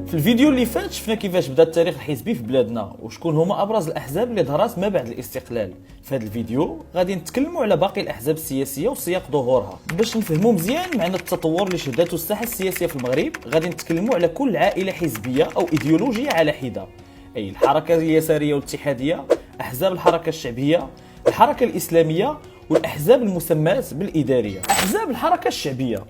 في الفيديو اللي فات شفنا كيفاش بدا التاريخ الحزبي في بلادنا وشكون هما ابرز الاحزاب اللي ظهرت ما بعد الاستقلال. في هذا الفيديو غادي نتكلموا على باقي الاحزاب السياسيه وسياق ظهورها باش نفهموا مزيان معنى التطور اللي شهدته الساحه السياسيه في المغرب. غادي نتكلموا على كل عائله حزبيه او ايديولوجيه على حده، اي الحركه اليساريه والاتحاديه، احزاب الحركه الشعبيه، الحركه الاسلاميه، والاحزاب المسماه بالاداريه. احزاب الحركه الشعبيه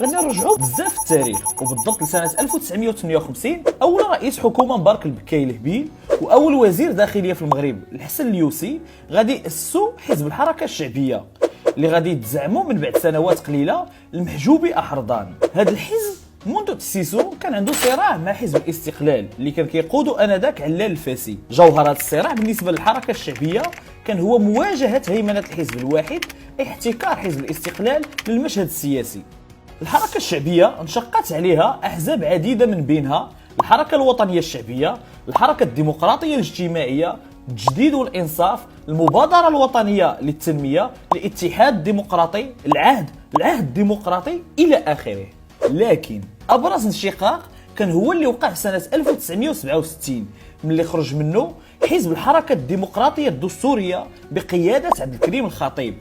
غادي نرجعوا بزاف في التاريخ، وبالضبط لسنه 1958 اول رئيس حكومه مبارك البكاي الهبيل واول وزير داخليه في المغرب الحسن اليوسي غادي ياسسوا حزب الحركه الشعبيه اللي غادي يتزعموا من بعد سنوات قليله المحجوبي احرضان. هذا الحزب منذ تأسيسه كان عنده صراع مع حزب الاستقلال اللي كان كيقوده انذاك علال الفاسي. جوهر هذا الصراع بالنسبه للحركه الشعبيه كان هو مواجهه هيمنه الحزب الواحد، اي احتكار حزب الاستقلال للمشهد السياسي. الحركه الشعبيه انشقت عليها احزاب عديده، من بينها الحركه الوطنيه الشعبيه، الحركه الديمقراطيه الاجتماعيه، التجديد والانصاف، المبادره الوطنيه للتنميه، الاتحاد الديمقراطي، العهد الديمقراطي الى اخره. لكن ابرز انشقاق كان هو اللي وقع سنه 1967 ملي خرج منه حزب الحركه الديمقراطيه الدستوريه بقياده عبد الكريم الخطيب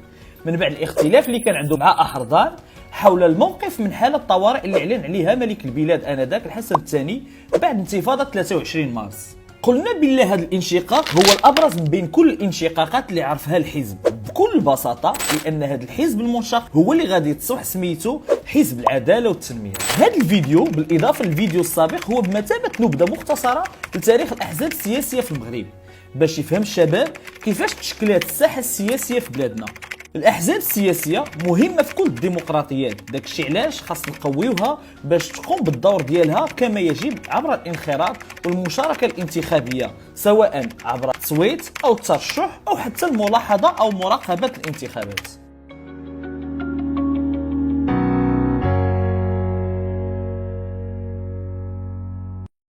من بعد الاختلاف اللي كان عنده مع احرضان حول الموقف من حاله الطوارئ اللي اعلن عليها ملك البلاد انذاك الحسن الثاني بعد انتفاضه 23 مارس. قلنا بالله هذا الانشقاق هو الابرز من بين كل الانشقاقات اللي عرفها الحزب بكل بساطه، لان هذا الحزب المنشق هو اللي غادي تصبح سميته حزب العداله والتنميه. هذا الفيديو بالاضافه للفيديو السابق هو بمثابه نبذه مختصره لتاريخ الاحزاب السياسيه في المغرب باش يفهم الشباب كيفاش تشكلات الساحه السياسيه في بلادنا. الاحزاب السياسيه مهمه في كل الديمقراطيات، داكشي علاش خاص نقويوها باش تقوم بالدور ديالها كما يجب عبر الانخراط والمشاركه الانتخابيه، سواء عبر التصويت او الترشح او حتى الملاحظه او مراقبه الانتخابات.